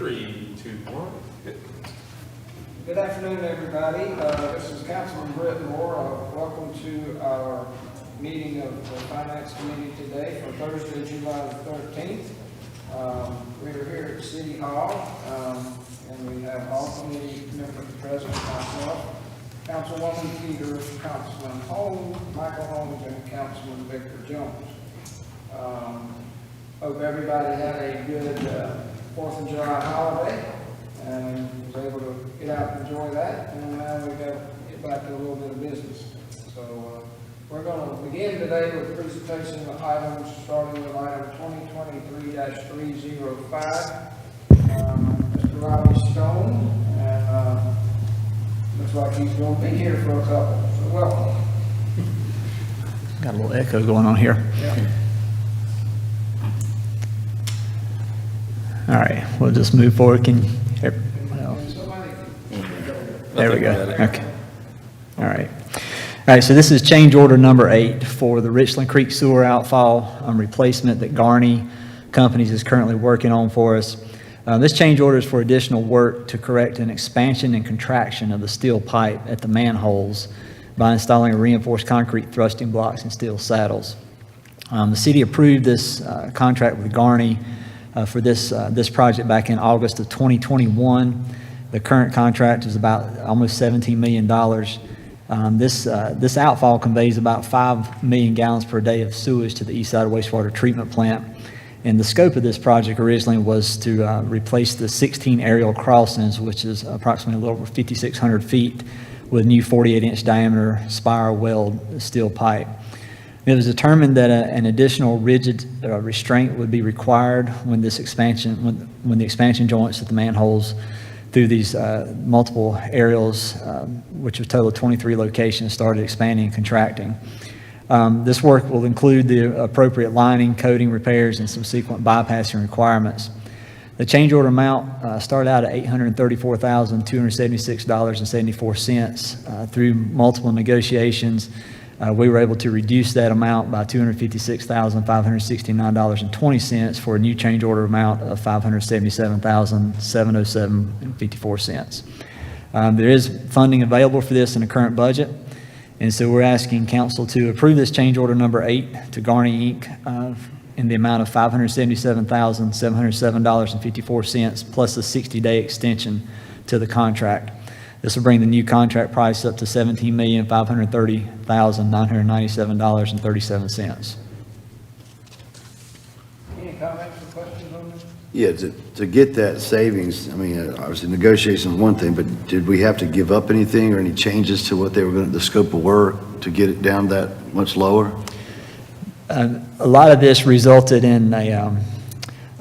3, 2, 1. Good afternoon, everybody. This is Councilman Brett Moore. Welcome to our meeting of the Finance Committee today for Thursday, July the 13th. We're here at City Hall, and we have all committee members present, myself, Councilwoman Peters, Councilman Holmes, Michael Holmes, and Councilman Victor Jones. Hope everybody had a good 4th of July holiday and was able to get out and enjoy that. And now we've got to get back to a little bit of business. So we're going to begin today with a presentation of items, starting with item 2023-305. Mr. Robbie Stone, and looks like he's going to be here for a couple. So welcome. Got a little echo going on here. Yeah. All right, we'll just move forward. Can well, there we go. Okay. All right. All right, so this is change order number 8 for the Richland Creek sewer outfall replacement that Garney Companies is currently working on for us. This change order is for additional work to correct an expansion and contraction of the steel pipe at the manholes by installing reinforced concrete thrusting blocks and steel saddles. The city approved this contract with Garney for this project back in August of 2021. The current contract is about almost $17 million. This outfall conveys about 5 million gallons per day of sewage to the Eastside Wastewater Treatment Plant. And the scope of this project originally was to replace the 16 aerial crossings, which is approximately a little over 5,600 feet, with new 48-inch diameter spiral weld steel pipe. It was determined that an additional rigid restraint would be required when this expansion, when the expansion joints at the manholes through these multiple aerials, which was a total of 23 locations, started expanding and contracting. This work will include the appropriate lining, coating repairs, and subsequent bypassing requirements. The change order amount started out at $834,276.74. Through multiple negotiations, we were able to reduce that amount by $256,569.20 for a new change order amount of $577,707.54. There is funding available for this in the current budget, and so we're asking council to approve this change order number 8 to Garney Inc. In the amount of $577,707.54 plus a 60-day extension to the contract. This will bring the new contract price up to $17,530,997.37. Any comments or questions on this? Yeah, to get that savings, I mean, obviously negotiation is one thing, but did we have to give up anything or any changes to what they were going to, the scope of work to get it down that much lower? A lot of this resulted in a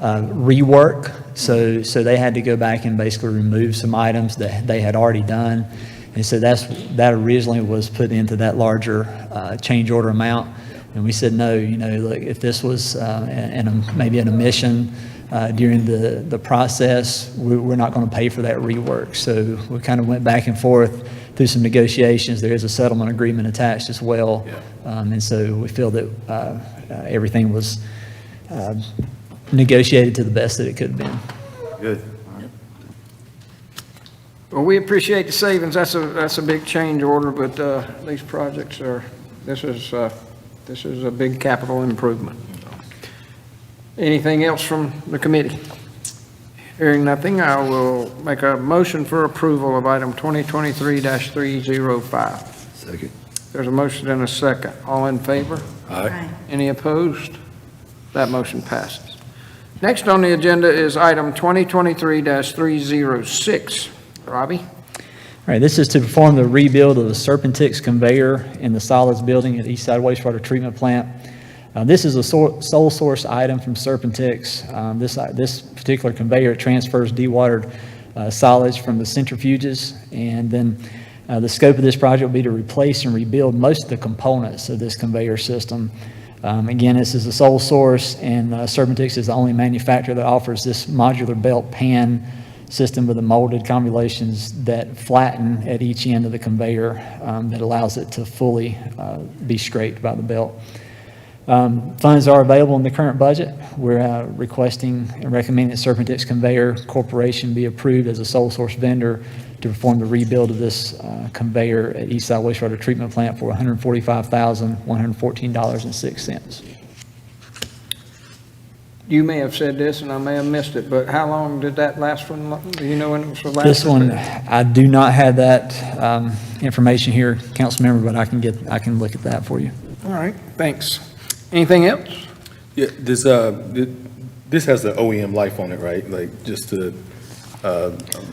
rework, so they had to go back and basically remove some items that they had already done, and so that originally was put into that larger change order amount. And we said, no, look, if this was maybe an omission during the process, we're not going to pay for that rework. So we kind of went back and forth through some negotiations. There is a settlement agreement attached as well. Yeah. And so we feel that everything was negotiated to the best that it could have been. Good. Well, we appreciate the savings. That's a big change order, but these projects this is a big capital improvement. Anything else from the committee? Hearing nothing, I will make a motion for approval of item 2023-305. Second. There's a motion and a second. All in favor? Aye. Any opposed? That motion passes. Next on the agenda is item 2023-306. Robbie? All right, this is to perform the rebuild of the Serpentix conveyor in the solids building at Eastside Wastewater Treatment Plant. This is a sole source item from Serpentix. This particular conveyor transfers dewatered solids from the centrifuges, and then the scope of this project will be to replace and rebuild most of the components of this conveyor system. Again, this is a sole source, and Serpentix is the only manufacturer that offers this modular belt pan system with the molded convolutions that flatten at each end of the conveyor that allows it to fully be scraped by the belt. Funds are available in the current budget. We're requesting and recommending that Serpentix Conveyor Corporation be approved as a sole source vendor to perform the rebuild of this conveyor at Eastside Wastewater Treatment Plant for $145,114.06. You may have said this, and I may have missed it, but how long did that last one, do you know when it was the last? This one, I do not have that information here, council member, but I can look at that for you. All right, thanks. Anything else? Yeah, this has the OEM life on it, right? Like just the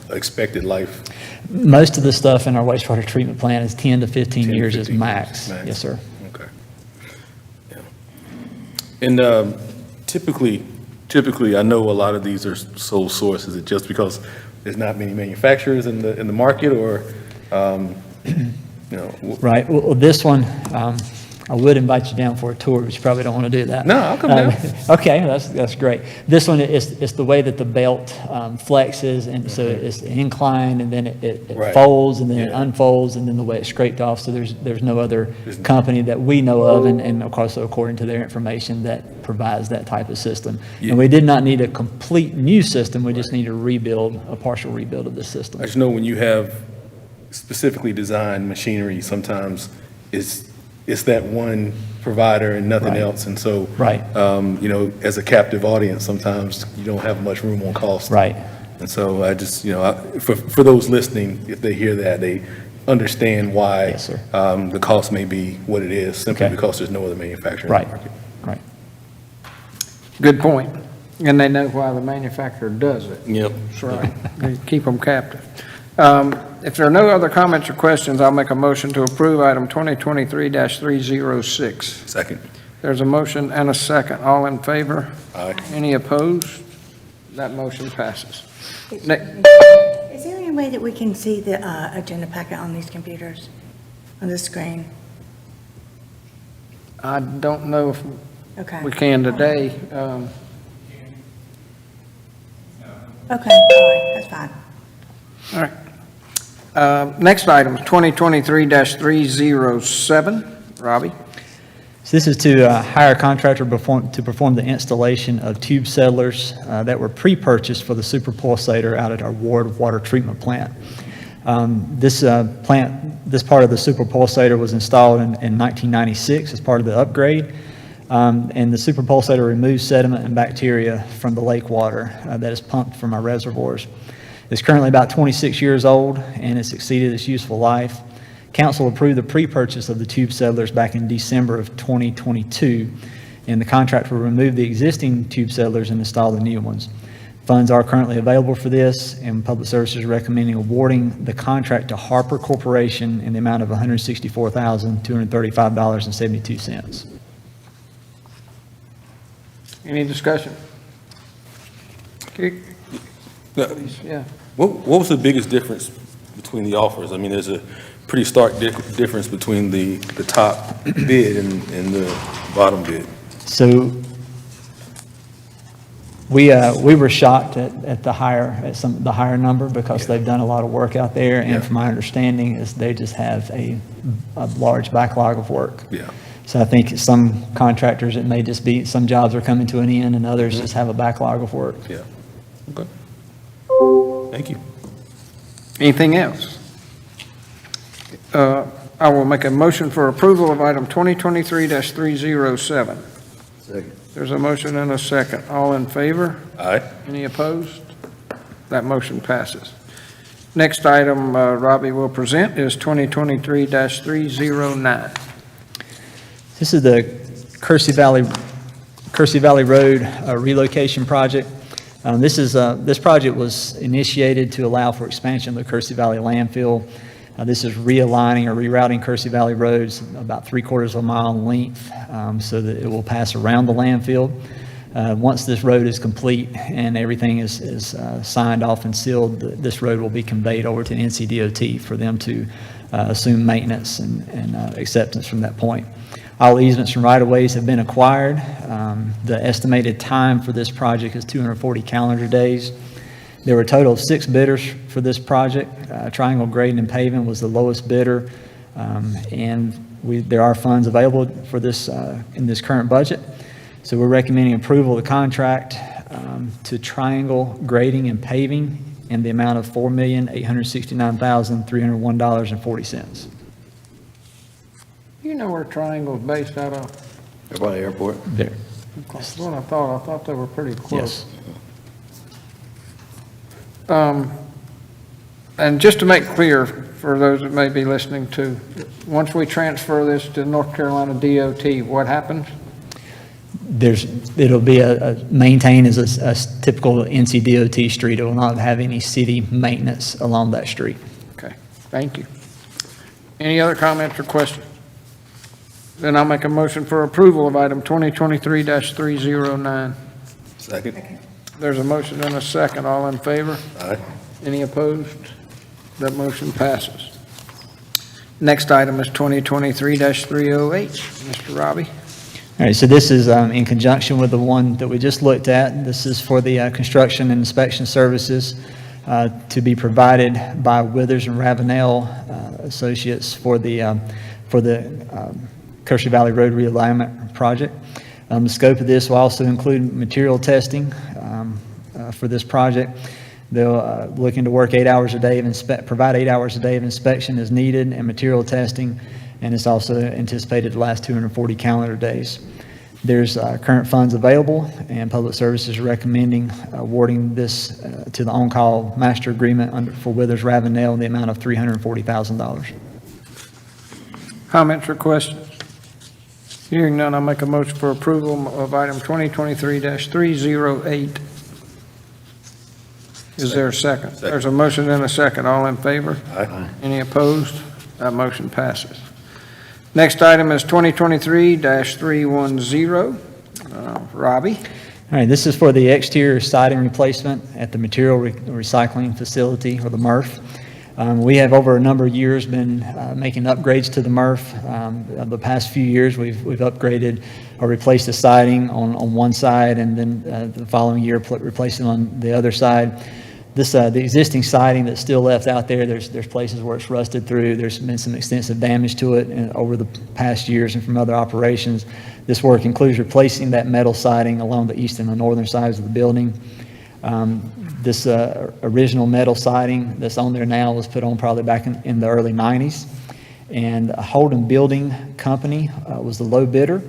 expected life. Most of the stuff in our wastewater treatment plant is 10 to 15 10 to years is 15 max. max. Yes, sir. Okay. Yeah. And typically, I know a lot of these are sole source. Is it just because there's not many manufacturers in the market, or you know? Right. Well, this one, I would invite you down for a tour, but you probably don't want to do that. No, I'll come down. Okay, that's great. This one is the way that the belt flexes, and so it's inclined, and then it Right. folds, and then it Yeah. unfolds, and then the way it's scraped off. So there's no other company that we know of, and of course, according to their information, that provides that type of system. Yeah. And we did not need a complete new system. We just need a partial rebuild of the system. I just know when you have specifically designed machinery, sometimes it's that one provider and nothing Right. else. And so, Right. you know, as a captive audience, sometimes you don't have much room on cost. Right. And so I just, you know, for those listening, if they hear that, they understand why Yes, sir. the cost may be what it is, simply Okay. because there's no other manufacturer in Right. the market. Right. Good point. And they know why the manufacturer does it. Yep. That's right. They keep them captive. If there are no other comments or questions, I'll make a motion to approve item 2023-306. Second. There's a motion and a second. All in favor? Aye. Any opposed? That motion passes. Ne- Is there any way that we can see the agenda packet on these computers, on the screen? I don't know if Okay. we can today. Okay, all right, that's fine. All right. Next item is 2023-307. Robbie? So this is to hire a contractor to perform the installation of tube settlers that were pre-purchased for the super pulsator out at our Ward Water Treatment Plant. This part of the super pulsator was installed in 1996 as part of the upgrade. And the super pulsator removes sediment and bacteria from the lake water that is pumped from our reservoirs. It's currently about 26 years old, and it's exceeded its useful life. Council approved the pre-purchase of the tube settlers back in December of 2022, and the contractor will remove the existing tube settlers and install the new ones. Funds are currently available for this, and Public Services is recommending awarding the contract to Harper Corporation in the amount of $164,235.72. Any discussion? Okay, Now, please, yeah. What was the biggest difference between the offers? I mean, there's a pretty stark difference between the top bid and the bottom bid. So we were shocked at the higher number because they've done a lot of work out there, and Yeah. from my understanding is they just have a large backlog of work. Yeah. So I think some contractors, it may just be some jobs are coming to an end and others just have a backlog of work. Yeah. Okay. Thank you. Anything else? I will make a motion for approval of item 2023-307. Second. There's a motion and a second. All in favor? Aye. Any opposed? That motion passes. Next item Robbie will present is 2023-309. This is the Kersey Valley Road relocation project. This project was initiated to allow for expansion of the Kersey Valley landfill. This is realigning or rerouting Kersey Valley roads about 3/4 of a mile in length so that it will pass around the landfill. Once this road is complete and everything is signed off and sealed, this road will be conveyed over to NCDOT for them to assume maintenance and acceptance from that point. All easements and right-of-ways have been acquired. The estimated time for this project is 240 calendar days. There were a total of 6 bidders for this project. Triangle Grading and Paving was the lowest bidder, and There are funds available for this in this current budget. So we're recommending approval of the contract to Triangle Grading and Paving in the amount of $4,869,301.40. You know where Triangle's based out of? Everybody airport? There. That's what I thought. I thought they were pretty close. Yes. And just to make clear, for those that may be listening to, once we transfer this to North Carolina DOT, what happens? It'll be maintained as a typical NCDOT street. It will not have any city maintenance along that street. Okay, thank you. Any other comments or questions? Then I'll make a motion for approval of item 2023-309. Second. There's a motion and a second. All in favor? Aye. Any opposed? That motion passes. Next item is 2023-308. Mr. Robbie? All right, so this is in conjunction with the one that we just looked at. This is for the construction and inspection services to be provided by Withers and Ravenel Associates for the Kershaw Valley Road Realignment Project. The scope of this will also include material testing for this project. They'll looking to work 8 hours a day provide 8 hours a day of inspection as needed and material testing, and it's also anticipated to last 240 calendar days. There's current funds available, and Public Services is recommending awarding this to the on-call master agreement for Withers Ravenel in the amount of $340,000. Comments or questions? Hearing none, I'll make a motion for approval of item 2023-308. Is there a second? There's a motion and a second. All in favor? Aye. Any opposed? That motion passes. Next item is 2023-310. Robbie? All right, this is for the exterior siding replacement at the Material Recycling Facility, or the MRF. We have over a number of years been making upgrades to the MRF. The past few years, we've upgraded or replaced the siding on one side, and then the following year replacing on the other side. The existing siding that's still left out there, there's places where it's rusted through. There's been some extensive damage to it over the past years and from other operations. This work includes replacing that metal siding along the east and the northern sides of the building. This original metal siding that's on there now was put on probably back in the early 90s. And Holden Building Company was the low bidder.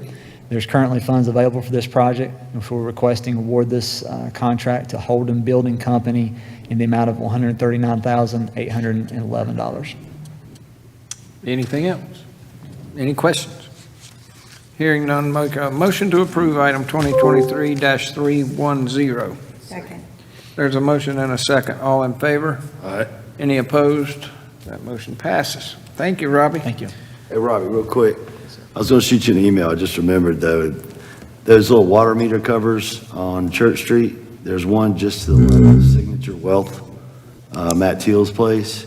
There's currently funds available for this project, and we're requesting award this contract to Holden Building Company in the amount of $139,811. Anything else? Any questions? Hearing none, make a motion to approve item 2023-310. Second. There's a motion and a second. All in favor? Aye. Any opposed? That motion passes. Thank you, Robbie. Thank you. Hey, Robbie, real quick. I was gonna shoot you an email. I just remembered though, those little water meter covers on Church Street, there's one just to the left of Signature Wealth, Matt Teal's place.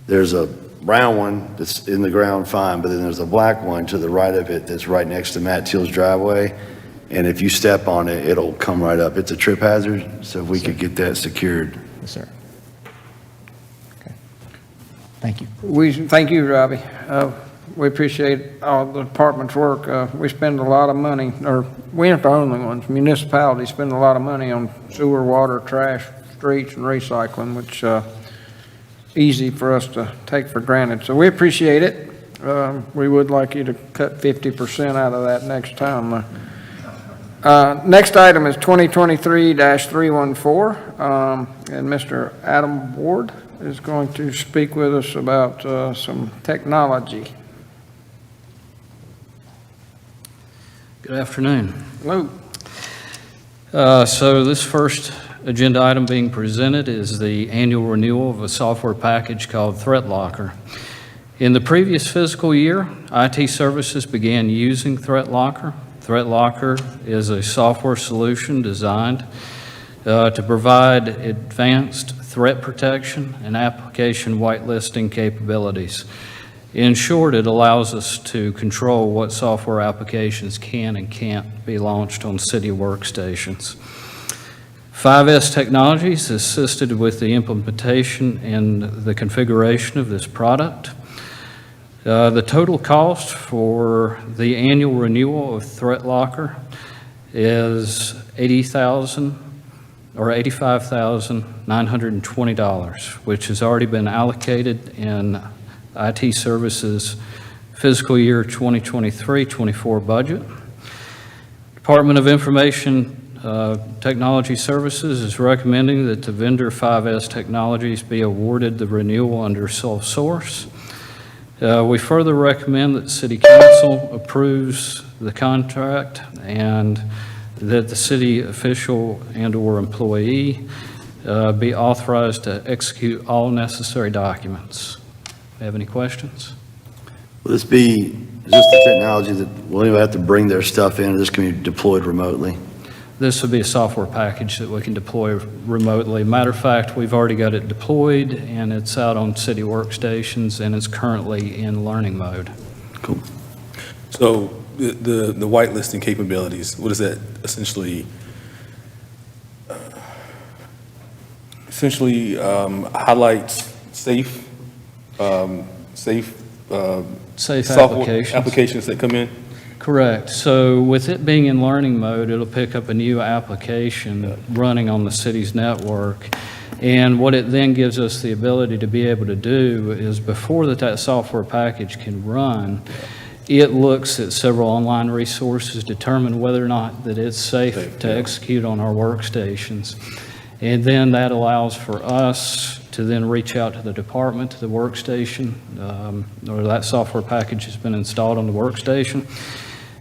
There's a brown one that's in the ground fine, but then there's a black one to the right of it that's right next to Matt Teal's driveway. And if you step on it, it'll come right up. It's a trip hazard, so if we could get that secured. Yes, sir. Okay. Thank you. Thank you, Robbie. We appreciate all the department's work. We spend a lot of money, or we aren't the only ones. Municipalities spend a lot of money on sewer, water, trash, streets, and recycling, which easy for us to take for granted. So we appreciate it. We would like you to cut 50% out of that next time. Next item is 2023-314, and Mr. Adam Ward is going to speak with us about some technology. Good afternoon. Hello. So this first agenda item being presented is the annual renewal of a software package called ThreatLocker. In the previous fiscal year, IT services began using ThreatLocker. ThreatLocker is a software solution designed to provide advanced threat protection and application whitelisting capabilities. In short, it allows us to control what software applications can and can't be launched on city workstations. 5S Technologies assisted with the implementation and the configuration of this product. The total cost for the annual renewal of ThreatLocker is $85,920, which has already been allocated in IT Services fiscal year 2023-24 budget. Department of Information Technology Services is recommending that the vendor 5S Technologies be awarded the renewal under sole source. We further recommend that City Council approves the contract and that the city official and/or employee be authorized to execute all necessary documents. Have any questions? Will this be, is this the technology that, will anyone have to bring their stuff in, or this can be deployed remotely? This would be a software package that we can deploy remotely. Matter of fact, we've already got it deployed, and it's out on city workstations, and it's currently in learning mode. Cool. So the whitelisting capabilities, what is that essentially? Essentially highlights safe Safe software applications that come in? Correct. So with it being in learning mode, it'll pick up a new application running on the city's network. And what it then gives us the ability to be able to do is before that software package can run, it looks at several online resources, determine whether or not that it's safe to execute on our workstations. And then that allows for us to then reach out to the department, to the workstation, or that software package has been installed on the workstation.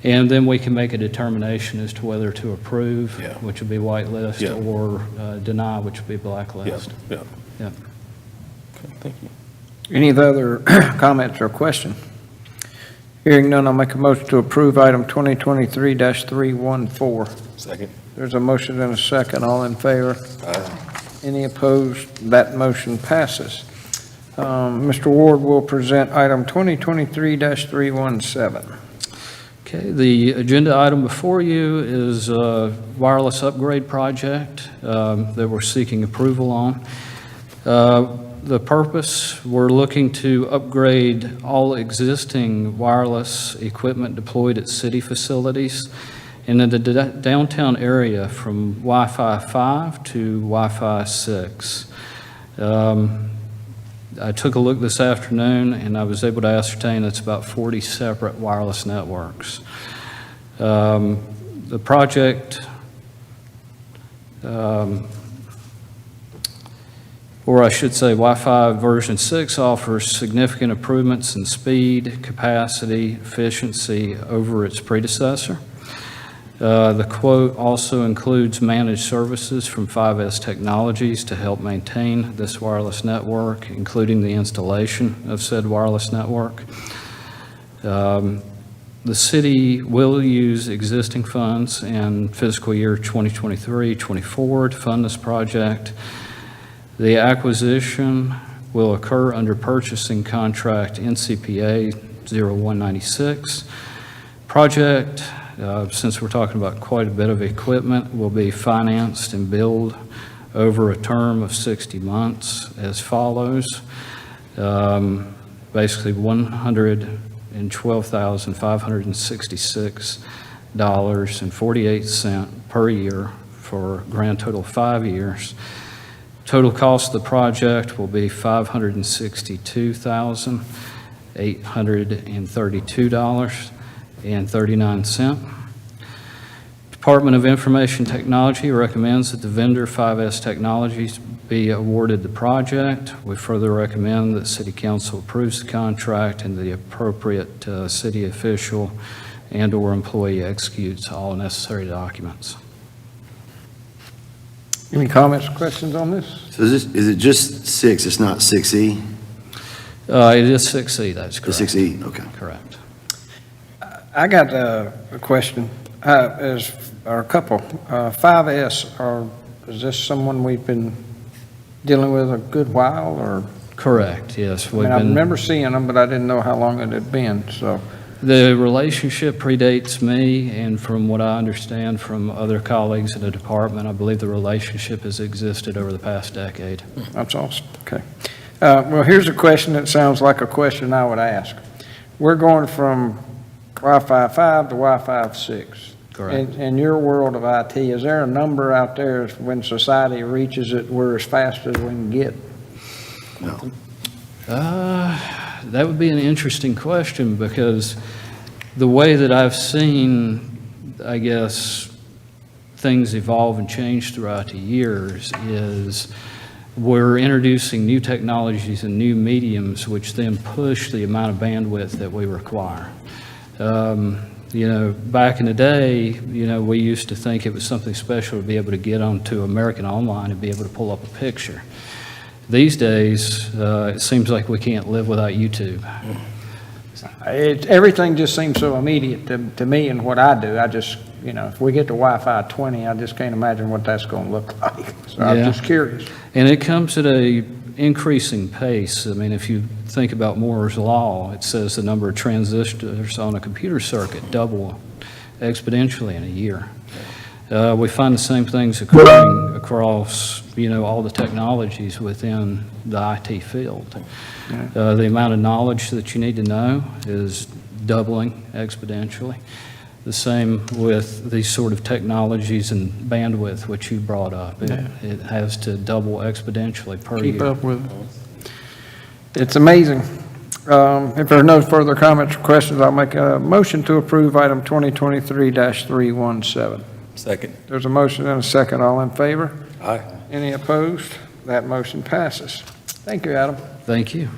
And then we can make a determination as to whether to approve, which would be whitelist, or deny, which would be blacklist. Yeah. Yeah. Okay, thank you. Any other comments or questions? Hearing none, I'll make a motion to approve item 2023-314. Second. There's a motion and a second. All in favor? Aye. Any opposed? That motion passes. Mr. Ward will present item 2023-317. Okay, the agenda item before you is a wireless upgrade project that we're seeking approval on. The purpose, we're looking to upgrade all existing wireless equipment deployed at city facilities and in the downtown area from Wi-Fi 5 to Wi-Fi 6. I took a look this afternoon, and I was able to ascertain it's about 40 separate wireless networks. The project, or I should say Wi-Fi version 6, offers significant improvements in speed, capacity, efficiency over its predecessor. The quote also includes managed services from 5S Technologies to help maintain this wireless network, including the installation of said wireless network. The city will use existing funds in fiscal year 2023-24 to fund this project. The acquisition will occur under purchasing contract NCPA 0196. Project, since we're talking about quite a bit of equipment, will be financed and billed over a term of 60 months as follows. Basically $112,566.48 per year for a grand total of 5 years. Total cost of the project will be $562,832.39. Department of Information Technology recommends that the vendor 5S Technologies be awarded the project. We further recommend that City Council approves the contract and the appropriate city official and/or employee executes all necessary documents. Any comments or questions on this? So is it just 6, it's not 6E? It is 6E, that's The correct. 6E, okay. Correct. I got a question, or a couple. 5S, is this someone we've been dealing with a good while, or? Correct, yes. I mean, I remember seeing them, but I didn't know how long it had been, so. The relationship predates me, and from what I understand from other colleagues in the department, I believe the relationship has existed over the past decade. That's awesome, okay. Well, here's a question that sounds like a question I would ask. we're going from Wi-Fi 5 to Wi-Fi 6. Correct. In your world of IT, is there a number out there when society reaches it, we're as fast as we can get? That would be an interesting question, because the way that I've seen, I guess, things evolve and change throughout the years is we're introducing new technologies and new mediums, which then push the amount of bandwidth that we require. Back in the day, we used to think it was something special to be able to get onto American Online and be able to pull up a picture. These days, it seems like we can't live without YouTube. Everything just seems so immediate to me and what I do. I just, if we get to Wi-Fi 20, I just can't imagine what that's going to look like. So I'm Yeah. just curious. And it comes at a increasing pace. I mean, if you think about Moore's Law, it says the number of transistors on a computer circuit double exponentially in a year. We find the same things occurring across, all the technologies within the IT field. The amount of knowledge that you need to know is doubling exponentially. The same with these sort of technologies and bandwidth, which you brought up. It has to double exponentially per year. Keep up with it. It's amazing. If there are no further comments or questions, I'll make a motion to approve item 2023-317. Second. There's a motion and a second. All in favor? Aye. Any opposed? That motion passes. Thank you, Adam. Thank you.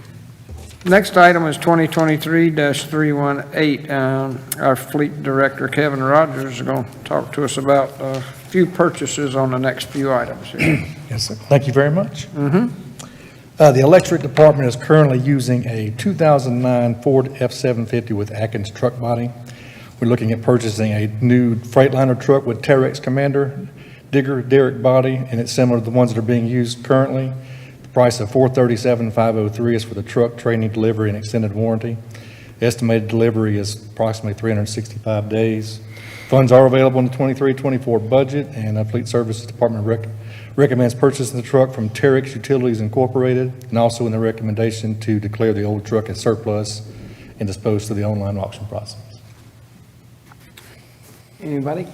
Next item is 2023-318. Our fleet director, Kevin Rogers, is going to talk to us about a few purchases on the next few items here. Yes, sir. Thank you very much. The electric department is currently using a 2009 Ford F-750 with Atkins truck body. We're looking at purchasing a new Freightliner truck with Terex Commander digger derrick body, and it's similar to the ones that are being used currently. The price of $437,503 is for the truck, training, delivery, and extended warranty. The estimated delivery is approximately 365 days. Funds are available in the 23-24 budget, and the Fleet Services Department recommends purchasing the truck from Terex Utilities Incorporated, and also in the recommendation to declare the old truck as surplus and dispose to the online auction process. Anybody?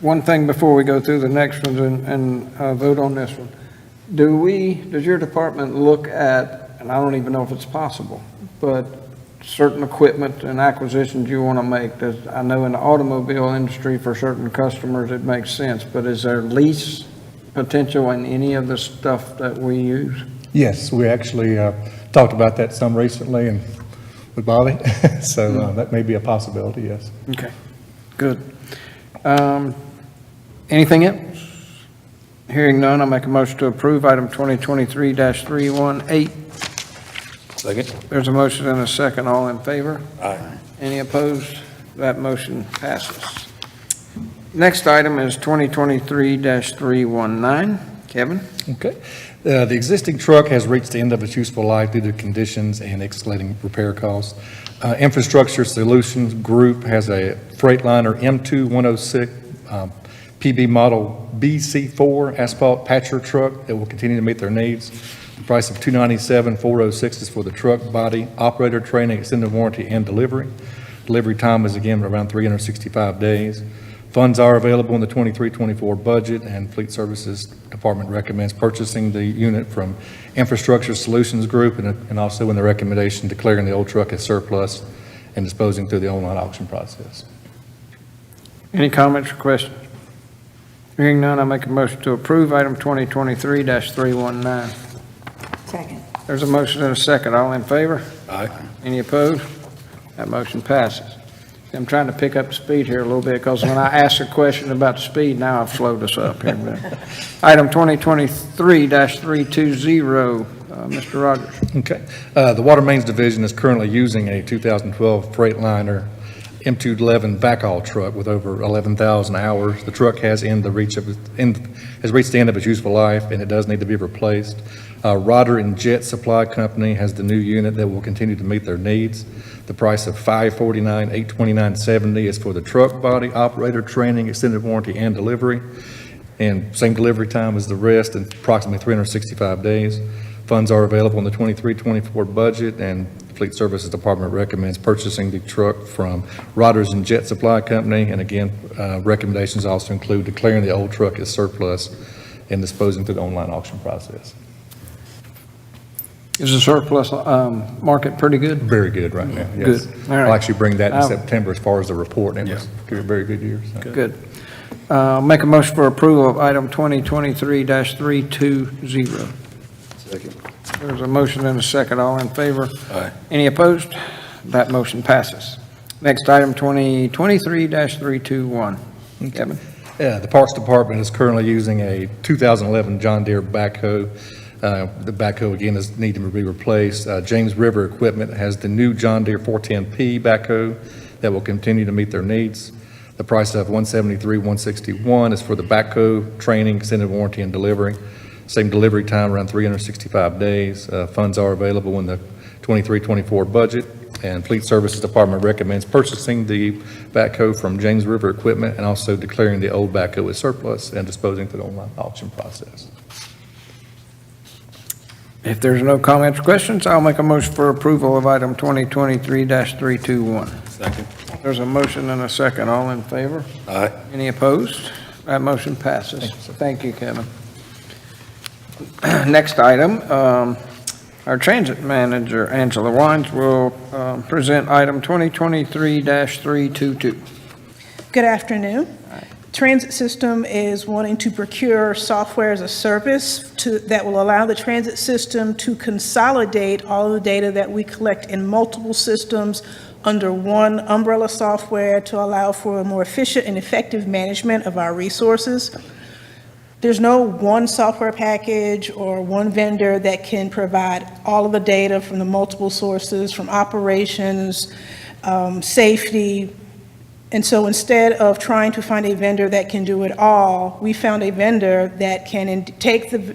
One thing before we go through the next ones and vote on this one. Does your department look at, and I don't even know if it's possible, but certain equipment and acquisitions you want to make? I know in the automobile industry for certain customers it makes sense, but is there lease potential in any of the stuff that we use? Yes, we actually talked about that some recently and with Bobby, so that may be a possibility, yes. Okay, good. Anything else? Hearing none, I'll make a motion to approve item 2023-318. Second. There's a motion and a second. All in favor? Aye. Any opposed? That motion passes. Next item is 2023-319. Kevin? Okay. The existing truck has reached the end of its useful life due to conditions and escalating repair costs. Infrastructure Solutions Group has a Freightliner M2-106 PB model BC4 asphalt patcher truck that will continue to meet their needs. The price of $297,406 is for the truck, body, operator training, extended warranty, and delivery. Delivery time is again around 365 days. Funds are available in the 23-24 budget, and Fleet Services Department recommends purchasing the unit from Infrastructure Solutions Group, and also in the recommendation declaring the old truck as surplus and disposing through the online auction process. Any comments or questions? Hearing none, I make a motion to approve item 2023-319. Second. There's a motion and a second. All in favor? Aye. Any opposed? That motion passes. I'm trying to pick up the speed here a little bit, because when I asked a question about the speed, now I've slowed us up here. Item 2023-320, Mr. Rogers. Okay. The Water Mains Division is currently using a 2012 Freightliner M211 backhaul truck with over 11,000 hours. The truck has reached the end of its useful life, and it does need to be replaced. Rodder and Jet Supply Company has the new unit that will continue to meet their needs. The price of $549,829.70 is for the truck, body, operator training, extended warranty, and delivery. And same delivery time as the rest, and approximately 365 days. Funds are available in the 23-24 budget, and Fleet Services Department recommends purchasing the truck from Rodders and Jet Supply Company. And again, recommendations also include declaring the old truck as surplus and disposing through the online auction process. Is the surplus market pretty good? Very good right now, yes. Good. All right. I'll actually bring that in I'll- September as far as the report, and it was a very good year. so. Good. Make a motion for approval of item 2023-320. Second. There's a motion and a second. All in favor? Aye. Any opposed? That motion passes. Next item, 2023-321. Kevin? Yeah, the Parks Department is currently using a 2011 John Deere backhoe. The backhoe, again, is needing to be replaced. James River Equipment has the new John Deere 410P backhoe that will continue to meet their needs. The price of $173,161 is for the backhoe, training, extended warranty, and delivery. Same delivery time, around 365 days. Funds are available in the 23-24 budget, and Fleet Services Department recommends purchasing the backhoe from James River Equipment and also declaring the old backhoe as surplus and disposing through the online auction process. If there's no comments or questions, I'll make a motion for approval of item 2023-321. Second. There's a motion and a second. All in favor? Aye. Any opposed? That motion passes. Thank you, Kevin. Next item, our transit manager, Angela Wines, will present item 2023-322. Good afternoon. Transit System is wanting to procure software as a service that will allow the transit system to consolidate all of the data that we collect in multiple systems under one umbrella software to allow for a more efficient and effective management of our resources. There's no one software package or one vendor that can provide all of the data from the multiple sources, from operations, safety. And so instead of trying to find a vendor that can do it all, we found a vendor that can take the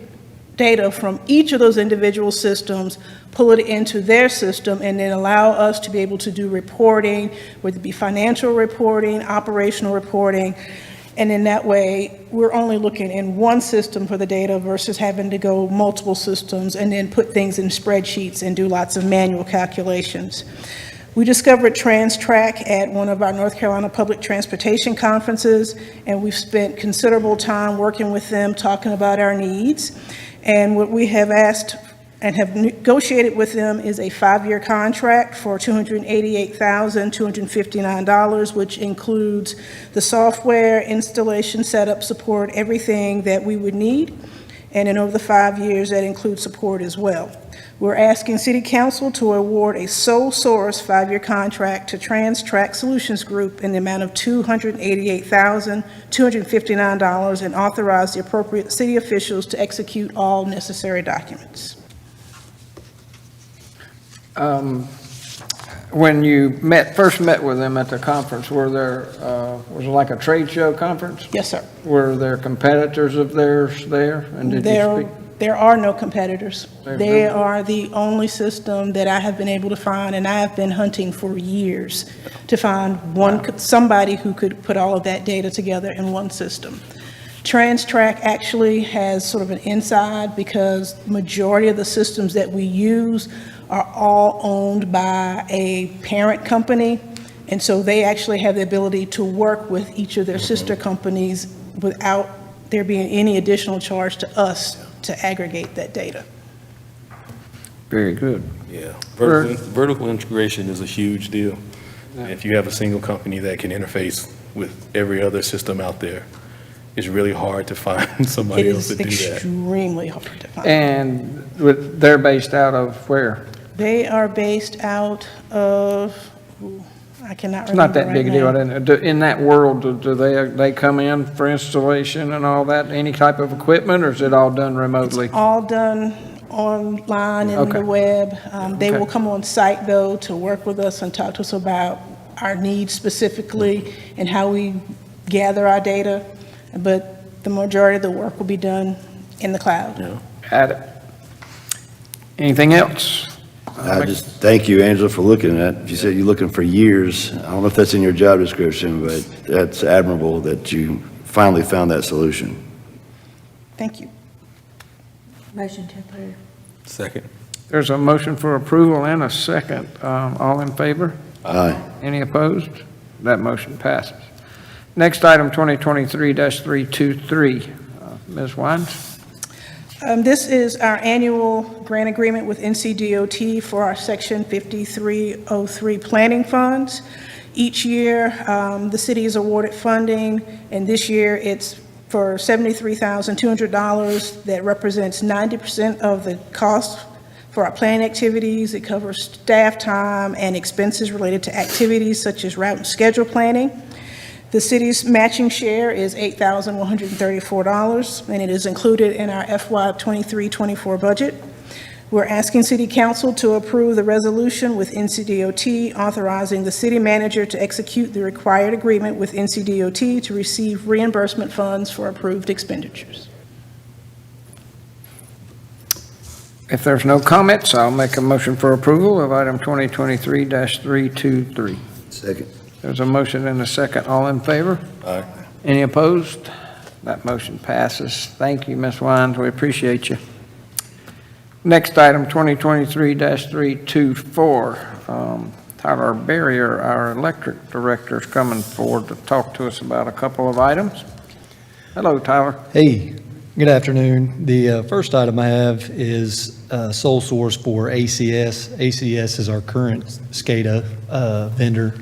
data from each of those individual systems, pull it into their system, and then allow us to be able to do reporting, whether it be financial reporting, operational reporting. And in that way, we're only looking in one system for the data versus having to go multiple systems and then put things in spreadsheets and do lots of manual calculations. We discovered TransTrack at one of our North Carolina Public Transportation conferences, and we've spent considerable time working with them, talking about our needs. And what we have asked and have negotiated with them is a 5-year contract for $288,259, which includes the software, installation, setup, support, everything that we would need. And in over the 5 years, that includes support as well. We're asking City Council to award a sole source 5-year contract to TransTrack Solutions Group in the amount of $288,259 and authorize the appropriate city officials to execute all necessary documents. When you first met with them at the conference, was it like a trade show conference? Yes, sir. Were there competitors of theirs there? And did you speak? There are no competitors. There's They no- are the only system that I have been able to find, and I have been hunting for years to find somebody who could put all of that data together in one system. TransTrack actually has sort of an inside because majority of the systems that we use are all owned by a parent company, and so they actually have the ability to work with each of their sister companies without there being any additional charge to us to aggregate that data. Very good. Yeah. Vertical integration is a huge deal. If you have a single company that can interface with every other system out there, it's really hard to find somebody It else is to do that. extremely hard to find. And they're based out of where? They are based out of, I cannot It's not remember that right big a deal. now. In that world, do they come in for installation and all that, any type of equipment, or is it all done remotely? All done online and Okay. the web. They Okay. will come on site, though, to work with us and talk to us about our needs specifically and how we gather our data. But the majority of the work will be done in the cloud. Yeah. Got it. Anything else? I just thank you, Angela, for looking at it. You said you're looking for years. I don't know if that's in your job description, but that's admirable that you finally found that solution. Thank you. Motion to approve. Second. There's a motion for approval and a second. All in favor? Aye. Any opposed? That motion passes. Next item, 2023-323. Ms. Wines? This is our annual grant agreement with NCDOT for our Section 5303 planning funds. Each year, the city is awarded funding, and this year it's for $73,200. That represents 90% of the cost for our planning activities. It covers staff time and expenses related to activities such as route and schedule planning. The city's matching share is $8,134, and it is included in our FY 23-24 budget. We're asking City Council to approve the resolution with NCDOT authorizing the city manager to execute the required agreement with NCDOT to receive reimbursement funds for approved expenditures. If there's no comments, I'll make a motion for approval of item 2023-323. Second. There's a motion and a second. All in favor? Aye. Any opposed? That motion passes. Thank you, Ms. Wines. We appreciate you. Next item, 2023-324. Tyler Barrier, our electric director, is coming forward to talk to us about a couple of items. Hello, Tyler. Hey, good afternoon. The first item I have is sole source for ACS. ACS is our current SCADA vendor.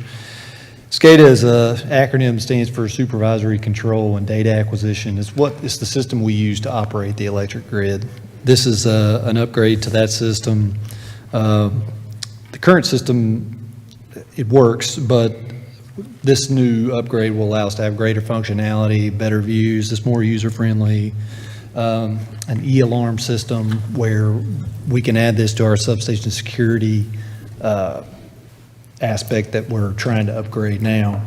SCADA is an acronym, stands for Supervisory Control and Data Acquisition. It's the system we use to operate the electric grid. This is an upgrade to that system. The current system, it works, but this new upgrade will allow us to have greater functionality, better views. It's more user-friendly. An e-alarm system where we can add this to our substation security aspect that we're trying to upgrade now.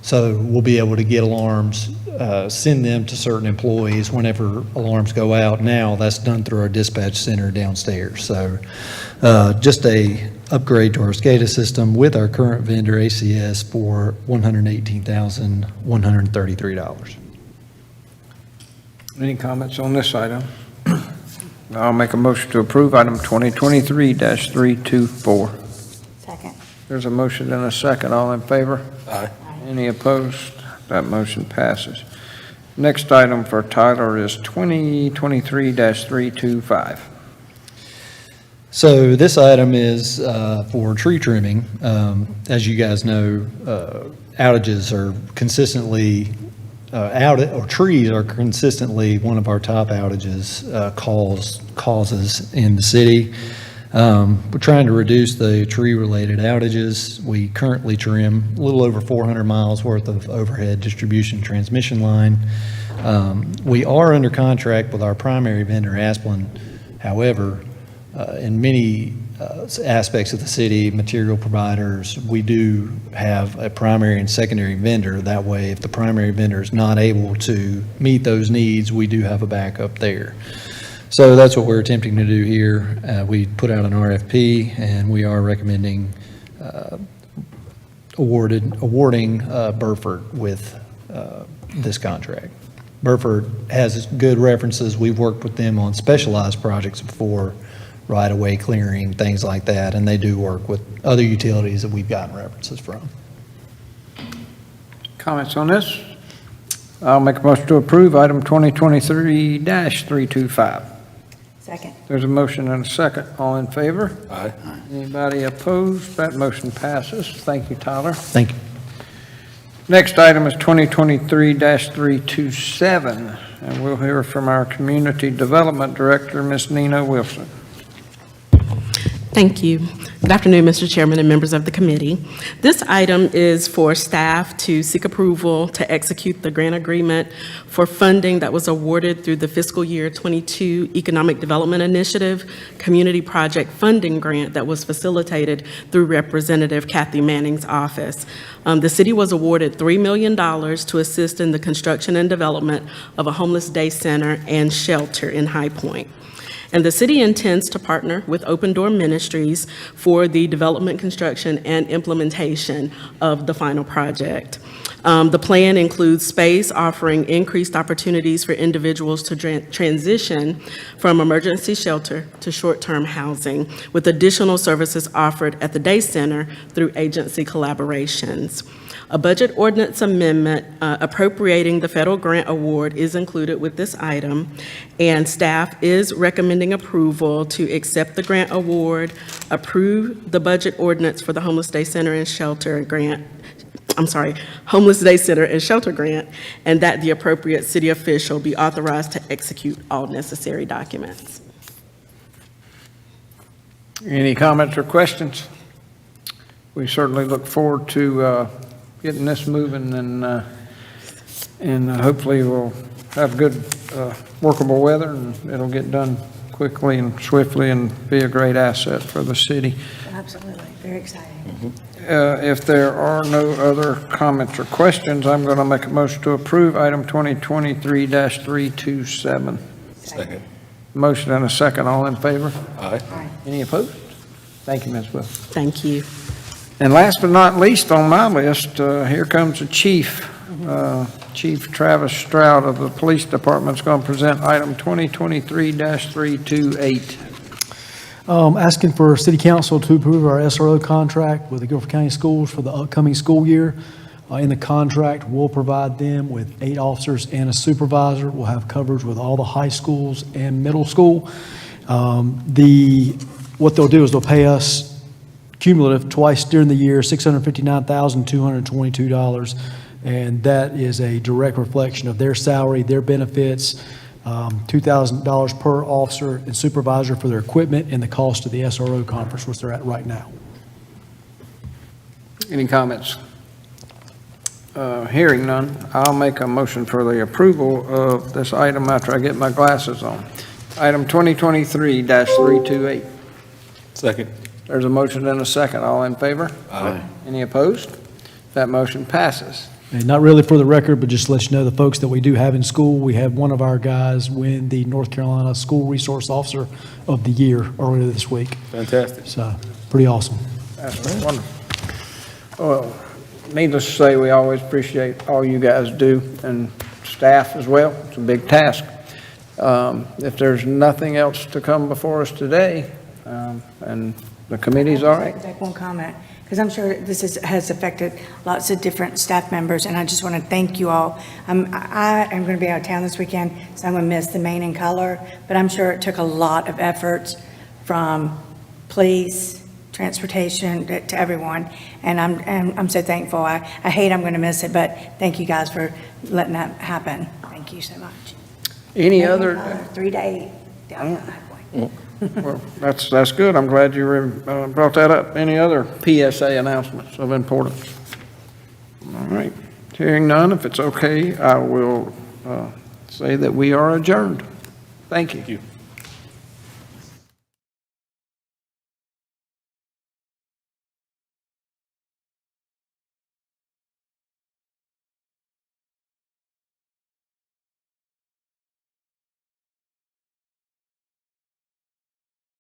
So we'll be able to get alarms, send them to certain employees whenever alarms go out. Now that's done through our dispatch center downstairs. So just a upgrade to our SCADA system with our current vendor ACS for $118,133. Any comments on this item? I'll make a motion to approve item 2023-324. Second. There's a motion and a second. All in favor? Aye. Any opposed? That motion passes. Next item for Tyler is 2023-325. So this item is for tree trimming. As you guys know, outages are consistently trees are consistently one of our top outages causes in the city. We're trying to reduce the tree-related outages. We currently trim a little over 400 miles worth of overhead distribution transmission line. We are under contract with our primary vendor, Asplin. However, in many aspects of the city, material providers, we do have a primary and secondary vendor. That way, if the primary vendor is not able to meet those needs, we do have a backup there. So that's what we're attempting to do here. We put out an RFP, and we are recommending awarding Burford with this contract. Burford has good references. We've worked with them on specialized projects before, right-of-way clearing, things like that, and they do work with other utilities that we've gotten references from. Comments on this? I'll make a motion to approve item 2023-325. Second. There's a motion and a second. All in favor? Aye. Anybody opposed? That motion passes. Thank you, Tyler. Thank you. Next item is 2023-327, and we'll hear from our Community Development Director, Ms. Nina Wilson. Thank you. Good afternoon, Mr. Chairman and members of the committee. This item is for staff to seek approval to execute the grant agreement for funding that was awarded through the fiscal year 22 Economic Development Initiative Community Project Funding Grant that was facilitated through Representative Kathy Manning's office. The city was awarded $3 million to assist in the construction and development of a homeless day center and shelter in High Point. And the city intends to partner with Open Door Ministries for the development, construction, and implementation of the final project. The plan includes space offering increased opportunities for individuals to transition from emergency shelter to short-term housing, with additional services offered at the day center through agency collaborations. A budget ordinance amendment appropriating the federal grant award is included with this item, and staff is recommending approval to accept the grant award, approve the budget ordinance for the Homeless Day Center and Shelter grant, Homeless Day Center and Shelter Grant, and that the appropriate city official be authorized to execute all necessary documents. Any comments or questions? We certainly look forward to getting this moving, and hopefully we'll have good workable weather, and it'll get done quickly and swiftly and be a great asset for the city. Absolutely, very exciting. If there are no other comments or questions, I'm going to make a motion to approve item 2023-327. Second. Motion and a second. All in favor? Aye. Any opposed? Thank you, Ms. Will. Thank you. And last but not least on my list, here comes the chief. Chief Travis Stroud of the Police Department is going to present item 2023-328. Asking for City Council to approve our SRO contract with the Guilford County Schools for the upcoming school year. In the contract, we'll provide them with 8 officers and a supervisor. We'll have coverage with all the high schools and middle school. What they'll do is they'll pay us cumulative twice during the year, $659,222, and that is a direct reflection of their salary, their benefits, $2,000 per officer and supervisor for their equipment, and the cost of the SRO conference, which they're at right now. Any comments? Hearing none, I'll make a motion for the approval of this item after I get my glasses on. Item 2023-328. Second. There's a motion and a second. All in favor? Aye. Any opposed? That motion passes. And not really for the record, but just to let you know, the folks that we do have in school, we had one of our guys win the North Carolina School Resource Officer of the Year earlier this week. Fantastic. So, pretty awesome. That's wonderful. Well, needless to say, we always appreciate all you guys do, and staff as well. It's a big task. If there's nothing else to come before us today, and the committee's all right. Make one comment, because I'm sure this has affected lots of different staff members, and I just want to thank you all. I am going to be out of town this weekend, so I'm going to miss the Main in Color, but I'm sure it took a lot of efforts from police, transportation, to everyone, and I'm so thankful. I hate I'm going to miss it, but thank you guys for letting that happen. Thank you so much. Any Main in other? Color, 3 to 8 down the highway. Well, that's good. I'm glad you brought that up. Any other PSA announcements of importance? All right. Hearing none, if it's okay, I will say that we are adjourned. Thank you. Thank you.